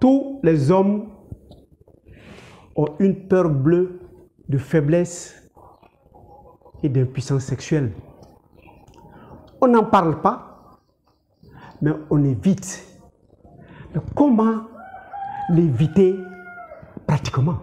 Tous les hommes ont une peur bleue de faiblesse et d'impuissance sexuelle. On n'en parle pas, mais on évite. Mais comment l'éviter pratiquement?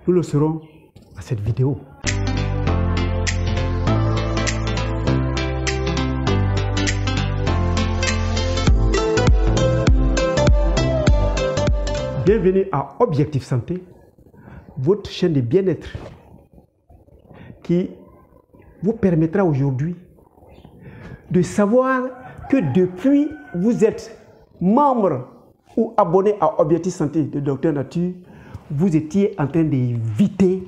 Nous le saurons dans cette vidéo. Bienvenue à Objectif Santé, votre chaîne de bien-être qui vous permettra aujourd'hui de savoir que depuis vous êtes membre ou abonné à Objectif Santé de Docteur Nature, vous étiez en train d'éviter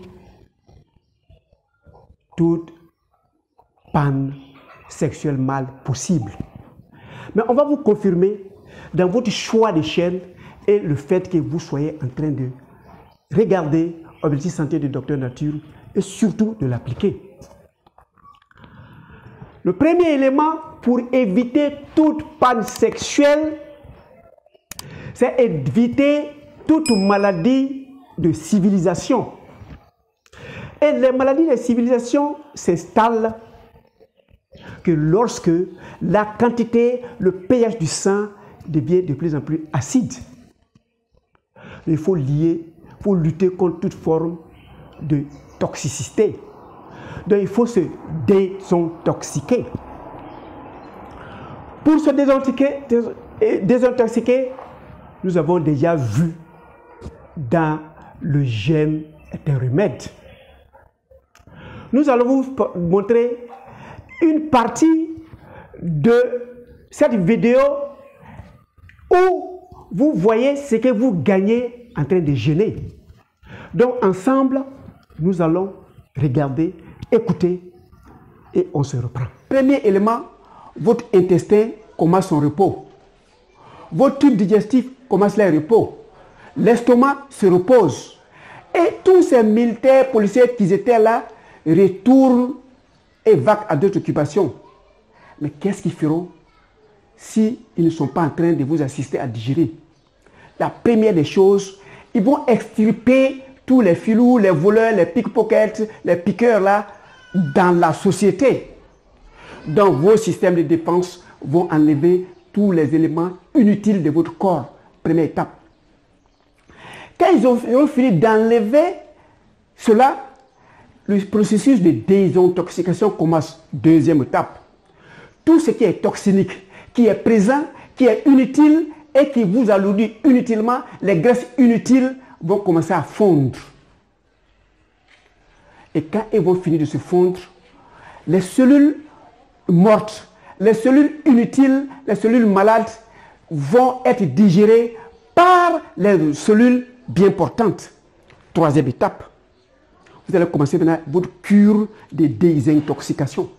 toute panne sexuelle mâle possible. Mais on va vous confirmer dans votre choix de chaîne et le fait que vous soyez en train de regarder Objectif Santé de Docteur Nature et surtout de l'appliquer. Le premier élément pour éviter toute panne sexuelle, c'est éviter toute maladie de civilisation. Et les maladies de civilisation s'installent que lorsque la quantité, le pH du sang devient de plus en plus acide. Il faut lutter contre toute forme de toxicité. Donc il faut se désintoxiquer. Pour se désintoxiquer, nous avons déjà vu dans le gène d'un remède. Nous allons vous montrer une partie de cette vidéo où vous voyez ce que vous gagnez en train de jeûner. Donc ensemble, nous allons regarder, écouter et on se reprend. Premier élément, votre intestin commence son repos. Votre tube digestif commence le repos. L'estomac se repose. Et tous ces militaires, policiers qui étaient là retournent et vaquent à d'autres occupations. Mais qu'est-ce qu'ils feront s'ils ne sont pas en train de vous assister à digérer? La première des choses, ils vont extirper tous les filous, les voleurs, les pickpockets, les piqueurs là, dans la société. Dans vos systèmes de défense vont enlever tous les éléments inutiles de votre corps. Première étape. Quand ils ont fini d'enlever cela, le processus de désintoxication commence. Deuxième étape. Tout ce qui est toxinique, qui est présent, qui est inutile et qui vous alourdit inutilement, les graisses inutiles vont commencer à fondre. Et quand elles vont finir de se fondre, les cellules mortes, les cellules inutiles, les cellules malades vont être digérées par les cellules bien portantes. Troisième étape, vous allez commencer maintenant votre cure de désintoxication.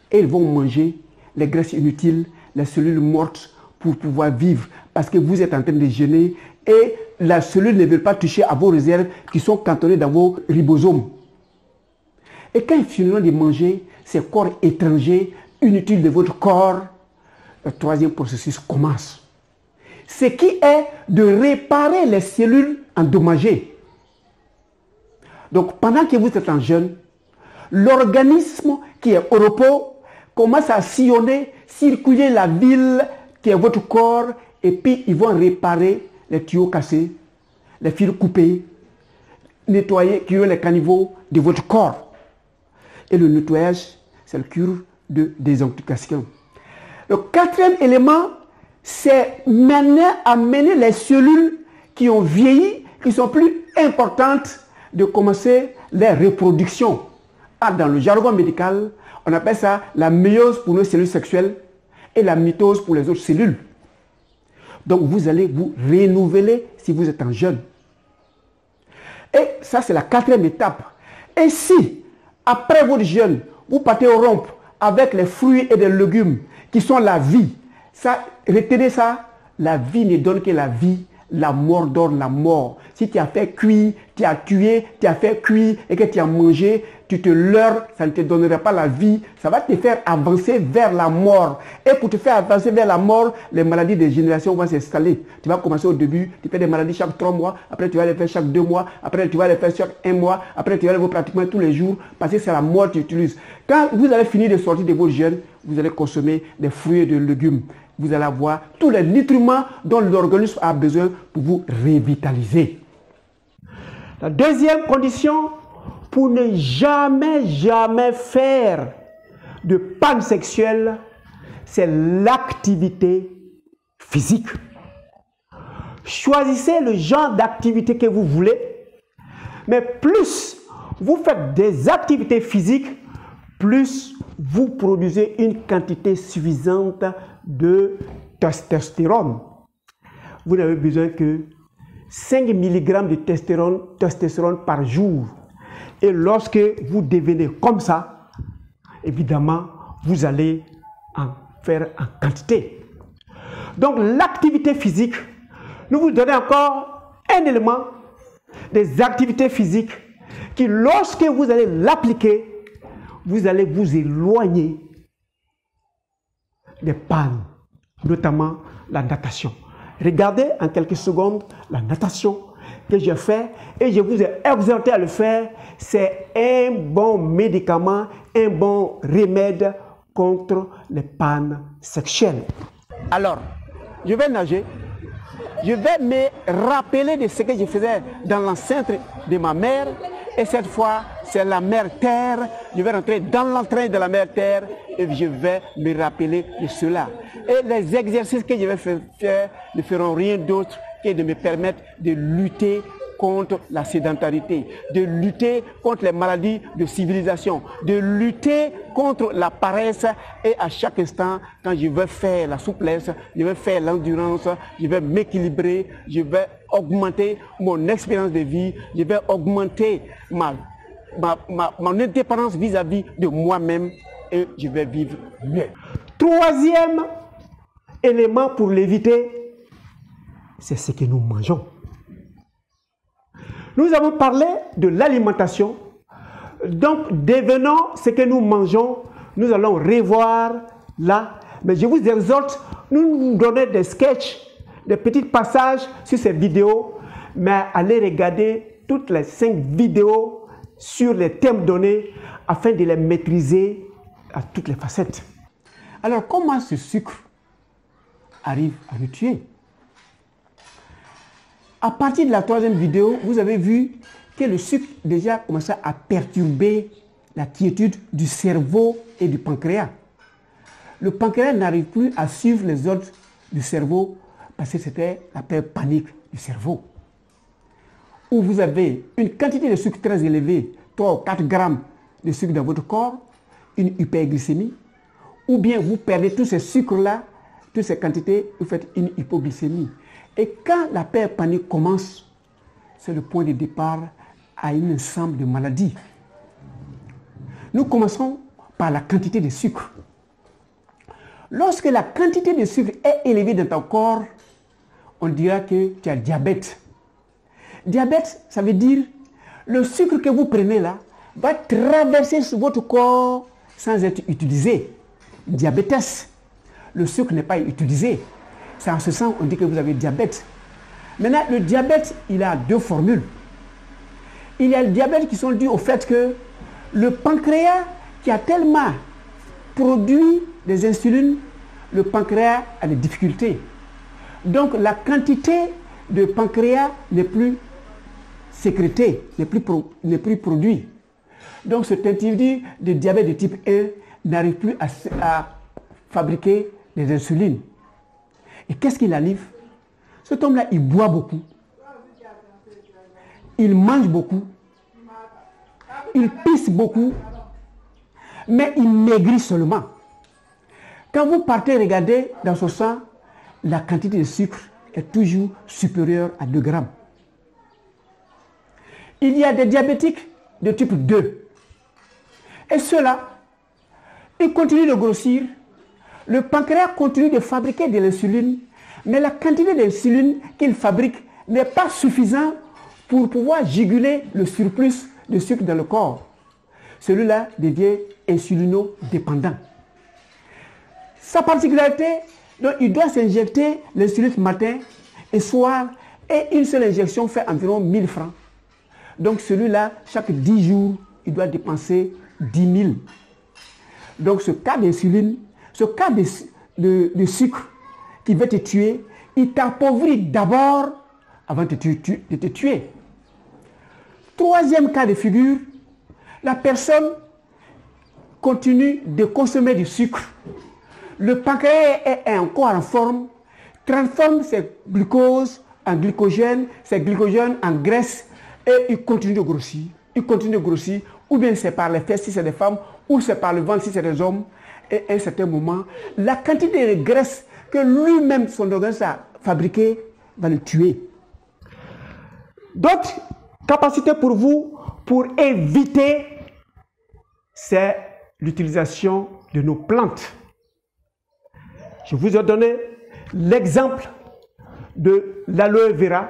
Et ils vont manger les graisses inutiles, les cellules mortes pour pouvoir vivre. Parce que vous êtes en train de jeûner et la cellule ne veut pas toucher à vos réserves qui sont cantonnées dans vos ribosomes. Et quand ils finiront de manger ces corps étrangers, inutiles de votre corps, le troisième processus commence. Ce qui est de réparer les cellules endommagées. Donc pendant que vous êtes en jeûne, l'organisme qui est au repos commence à sillonner, circuler la ville qui est votre corps et puis ils vont réparer les tuyaux cassés, les fils coupés, nettoyer, curer les caniveaux de votre corps. Et le nettoyage, c'est le cure de désintoxication. Le quatrième élément, c'est amener les cellules qui ont vieilli, qui sont plus importantes, de commencer les reproductions. Dans le jargon médical, on appelle ça la méiose pour nos cellules sexuelles et la mitose pour les autres cellules. Donc vous allez vous renouveler si vous êtes en jeûne. Et ça, c'est la quatrième étape. Et si, après votre jeûne, vous partez au rompe avec les fruits et les légumes qui sont la vie, ça, retenez ça, la vie ne donne que la vie, la mort donne la mort. Si tu as fait cuire, tu as tué, tu as fait cuire et que tu as mangé, tu te leurres, ça ne te donnera pas la vie. Ça va te faire avancer vers la mort. Et pour te faire avancer vers la mort, les maladies des générations vont s'installer. Tu vas commencer au début, tu fais des maladies chaque 3 mois, après tu vas les faire chaque 2 mois, après tu vas les faire chaque 1 mois, après tu vas les faire pratiquement tous les jours, parce que c'est la mort que tu utilises. Quand vous allez finir de sortir de vos jeûnes, vous allez consommer des fruits et des légumes. Vous allez avoir tous les nutriments dont l'organisme a besoin pour vous revitaliser. La deuxième condition pour ne jamais faire de panne sexuelle, c'est l'activité physique. Choisissez le genre d'activité que vous voulez, mais plus vous faites des activités physiques, plus vous produisez une quantité suffisante de testostérone. Vous n'avez besoin que 5 mg de testostérone par jour. Et lorsque vous devenez comme ça, évidemment, vous allez en faire en quantité. Donc, l'activité physique, nous vous donnons encore un élément des activités physiques qui, lorsque vous allez l'appliquer, vous allez vous éloigner des pannes, notamment la natation. Regardez en quelques secondes la natation que j'ai fait et je vous ai exhorté à le faire. C'est un bon médicament, un bon remède contre les pannes sexuelles. Alors, je vais nager. Je vais me rappeler de ce que je faisais dans l'enceinte de ma mère. Et cette fois, c'est la mère Terre. Je vais rentrer dans l'entrain de la mère Terre et je vais me rappeler de cela. Et les exercices que je vais faire ne feront rien d'autre que de me permettre de lutter contre la sédentarité, de lutter contre les maladies de civilisation, de lutter contre la paresse. Et à chaque instant, quand je vais faire la souplesse, je vais faire l'endurance, je vais m'équilibrer, je vais augmenter mon expérience de vie, je vais augmenter mon indépendance vis-à-vis de moi-même et je vais vivre mieux. Troisième élément pour l'éviter, c'est ce que nous mangeons. Nous avons parlé de l'alimentation. Donc, devenant ce que nous mangeons, nous allons revoir là. Mais je vous exhorte, nous donnons des sketchs, des petits passages sur ces vidéos, mais allez regarder toutes les 5 vidéos sur les thèmes donnés afin de les maîtriser à toutes les facettes. Alors, comment ce sucre arrive à nous tuer? À partir de la 3e vidéo, vous avez vu que le sucre déjà commençait à perturber la quiétude du cerveau et du pancréas. Le pancréas n'arrive plus à suivre les ordres du cerveau parce que c'était la peur panique du cerveau. Où vous avez une quantité de sucre très élevée, 3 ou 4 grammes de sucre dans votre corps, une hyperglycémie, ou bien vous perdez tous ces sucres-là, toutes ces quantités, vous faites une hypoglycémie. Et quand la peur panique commence, c'est le point de départ à un ensemble de maladies. Nous commençons par la quantité de sucre. Lorsque la quantité de sucre est élevée dans ton corps, on dira que tu as diabète. Diabète, ça veut dire le sucre que vous prenez là va traverser sur votre corps sans être utilisé. Diabète, le sucre n'est pas utilisé. C'est en ce sens qu'on dit que vous avez diabète. Maintenant, le diabète, il a 2 formules. Il y a le diabète qui sont dus au fait que le pancréas qui a tellement produit des insulines, le pancréas a des difficultés. Donc, la quantité de pancréas n'est plus sécrétée, n'est plus produite. Donc, cet individu de diabète de type 1 n'arrive plus à fabriquer des insulines. Et qu'est-ce qu'il arrive? Cet homme-là, il boit beaucoup. Il mange beaucoup. Il pisse beaucoup. Mais il maigrit seulement. Quand vous partez regarder dans son sang, la quantité de sucre est toujours supérieure à 2 grammes. Il y a des diabétiques de type 2. Et ceux-là, ils continuent de grossir. Le pancréas continue de fabriquer de l'insuline, Mais la quantité d'insuline qu'il fabrique n'est pas suffisante pour pouvoir juguler le surplus de sucre dans le corps. Celui-là devient insulinodépendant. Sa particularité, donc, il doit s'injecter l'insuline matin et soir, et une seule injection fait environ 1000 francs. Donc celui-là, chaque 10 jours, il doit dépenser 10 000. Donc ce cas d'insuline, ce cas de sucre qui va te tuer, il t'appauvrit d'abord avant de te tuer. Troisième cas de figure, la personne continue de consommer du sucre. Le pancréas est encore en forme, transforme ses glucoses en glycogène, ses glycogènes en graisse, et il continue de grossir. Il continue de grossir, ou bien c'est par les fesses si c'est des femmes, ou c'est par le ventre si c'est des hommes. Et à un certain moment, la quantité de graisse que lui-même, son organisme a fabriquée, va le tuer. D'autres capacités pour vous, pour éviter, c'est l'utilisation de nos plantes. Je vous ai donné l'exemple de l'aloe vera.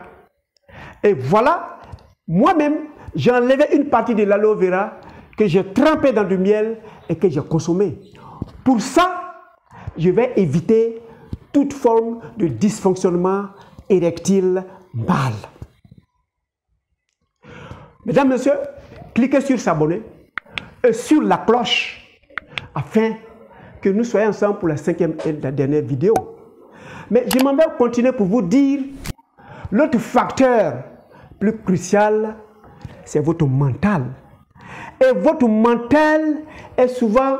Et voilà, moi-même, j'ai enlevé une partie de l'aloe vera que j'ai trempé dans du miel et que j'ai consommé. Pour ça, je vais éviter toute forme de dysfonctionnement érectile mâle. Mesdames, Messieurs, cliquez sur s'abonner et sur la cloche afin que nous soyons ensemble pour la 5e et la dernière vidéo. Mais je m'en vais continuer pour vous dire l'autre facteur plus crucial, c'est votre mental. Et votre mental est souvent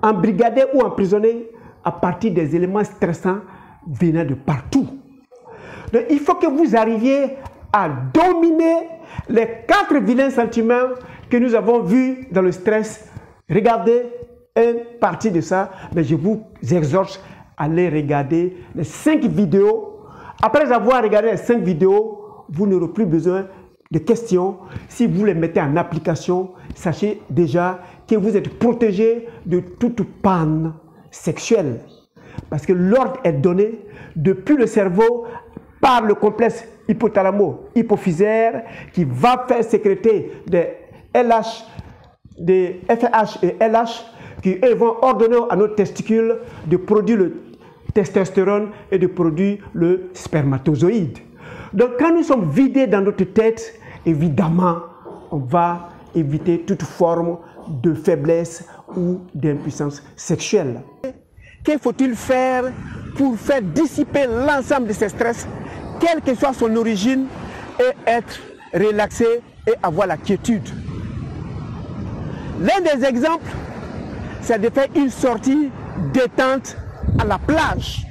embrigadé ou emprisonné à partir des éléments stressants venant de partout. Donc, il faut que vous arriviez à dominer les 4 vilains sentiments que nous avons vus dans le stress. Regardez une partie de ça, mais je vous exhorte à aller regarder les 5 vidéos. Après avoir regardé les 5 vidéos, vous n'aurez plus besoin de questions. Si vous les mettez en application, sachez déjà que vous êtes protégé de toute panne sexuelle. Parce que l'ordre est donné depuis le cerveau par le complexe hypothalamo-hypophysaire qui va faire sécréter des LH, des FH et LH qui eux, vont ordonner à nos testicules de produire le testostérone et de produire le spermatozoïde. Donc quand nous sommes vidés dans notre tête, évidemment, on va éviter toute forme de faiblesse ou d'impuissance sexuelle. Que faut-il faire pour faire dissiper l'ensemble de ces stress, quelle que soit son origine, et être relaxé et avoir la quiétude? L'un des exemples, c'est de faire une sortie détente à la plage.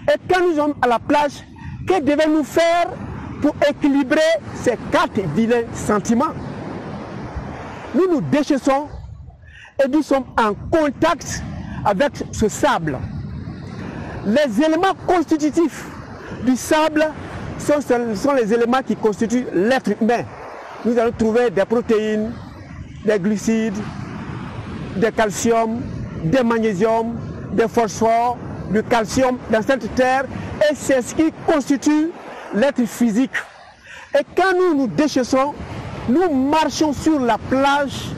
Et quand nous sommes à la plage, que devons-nous faire pour équilibrer ces 4 vilains sentiments? Nous nous déchaissons et nous sommes en contact avec ce sable. Les éléments constitutifs du sable sont les éléments qui constituent l'être humain. Nous allons trouver des protéines, des glucides, des calcium, des magnésium, des phosphores, du calcium dans cette terre, et c'est ce qui constitue l'être physique. Et quand nous nous déchaissons, nous marchons sur la plage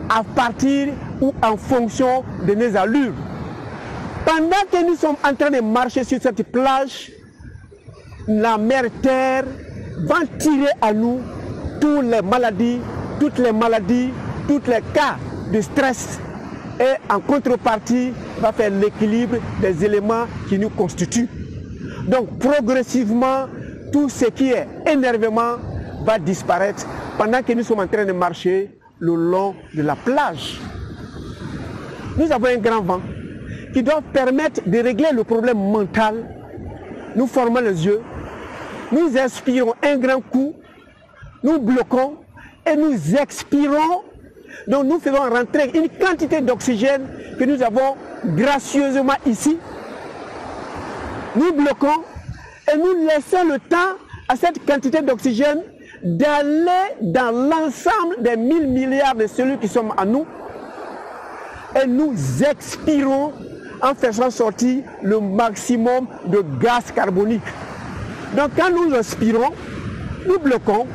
à partir ou en fonction de nos allures. Pendant que nous sommes en train de marcher sur cette plage, la mère terre va tirer à nous toutes les maladies, tous les cas de stress, et en contrepartie va faire l'équilibre des éléments qui nous constituent. Donc progressivement, tout ce qui est énervement va disparaître pendant que nous sommes en train de marcher le long de la plage. Nous avons un grand vent qui doit permettre de régler le problème mental. Nous fermons les yeux, nous inspirons un grand coup, nous bloquons et nous expirons. Donc nous faisons rentrer une quantité d'oxygène que nous avons gracieusement ici. Nous bloquons et nous laissons le temps à cette quantité d'oxygène d'aller dans l'ensemble des 1000 milliards de cellules qui sont en nous. Et nous expirons en faisant sortir le maximum de gaz carbonique. Donc quand nous inspirons, nous bloquons,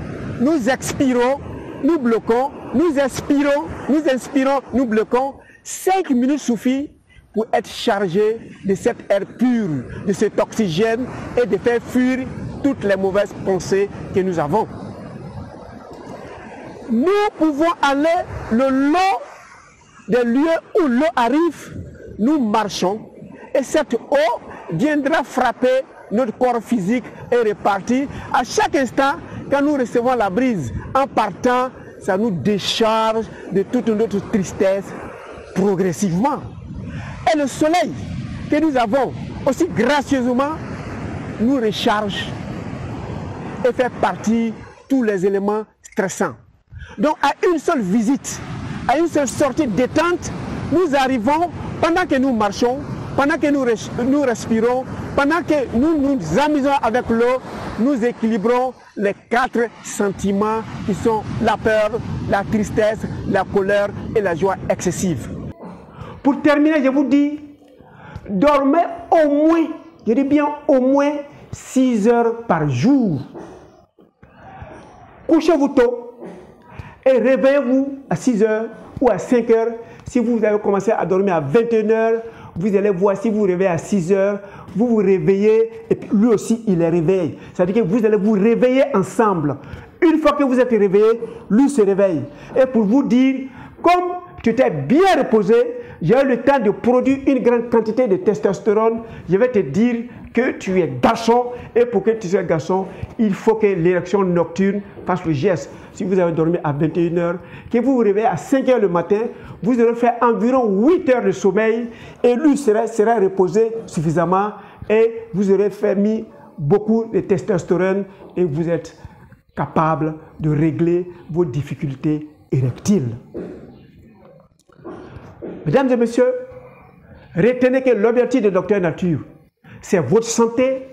nous expirons, nous bloquons, nous expirons, nous inspirons, nous bloquons. 5 minutes suffit pour être chargé de cette air pure, de cet oxygène et de faire fuir toutes les mauvaises pensées que nous avons. Nous pouvons aller le long des lieux où l'eau arrive, nous marchons et cette eau viendra frapper notre corps physique et repartir. À chaque instant, quand nous recevons la brise, en partant, ça nous décharge de toute notre tristesse progressivement. Et le soleil que nous avons aussi gracieusement nous recharge et fait partir tous les éléments stressants. Donc à une seule visite, à une seule sortie détente, nous arrivons, pendant que nous marchons, pendant que nous respirons, pendant que nous nous amusons avec l'eau, nous équilibrons les 4 sentiments qui sont la peur, la tristesse, la colère et la joie excessive. Pour terminer, je vous dis, dormez au moins, je dis bien au moins 6 heures par jour. Couchez-vous tôt et réveillez-vous à 6 heures ou à 5 heures. Si vous avez commencé à dormir à 21 heures, vous allez voir si vous vous réveillez à 6 heures, vous vous réveillez et puis lui aussi il est réveillé. C'est-à-dire que vous allez vous réveiller ensemble. Une fois que vous êtes réveillé, lui se réveille. Et pour vous dire, comme tu t'es bien reposé, j'ai eu le temps de produire une grande quantité de testostérone, je vais te dire que tu es garçon et pour que tu sois garçon, il faut que l'érection nocturne fasse le geste. Si vous avez dormi à 21 heures, que vous vous réveillez à 5 heures le matin, vous aurez fait environ 8 heures de sommeil et lui sera reposé suffisamment et vous aurez mis beaucoup de testostérone et vous êtes capable de régler vos difficultés érectiles. Mesdames et messieurs, retenez que l'objectif de Docteur Nature, c'est votre santé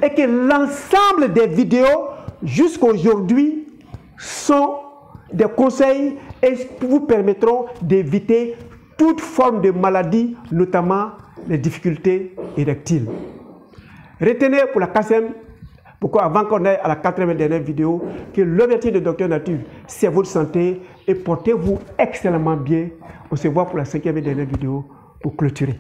et que l'ensemble des vidéos jusqu'à aujourd'hui sont des conseils et vous permettront d'éviter toute forme de maladie, notamment les difficultés érectiles. Retenez pour la 4e, pourquoi avant qu'on aille à la 4e et dernière vidéo, que l'objectif de Docteur Nature, c'est votre santé et portez-vous extrêmement bien. On se voit pour la 5e et dernière vidéo pour clôturer.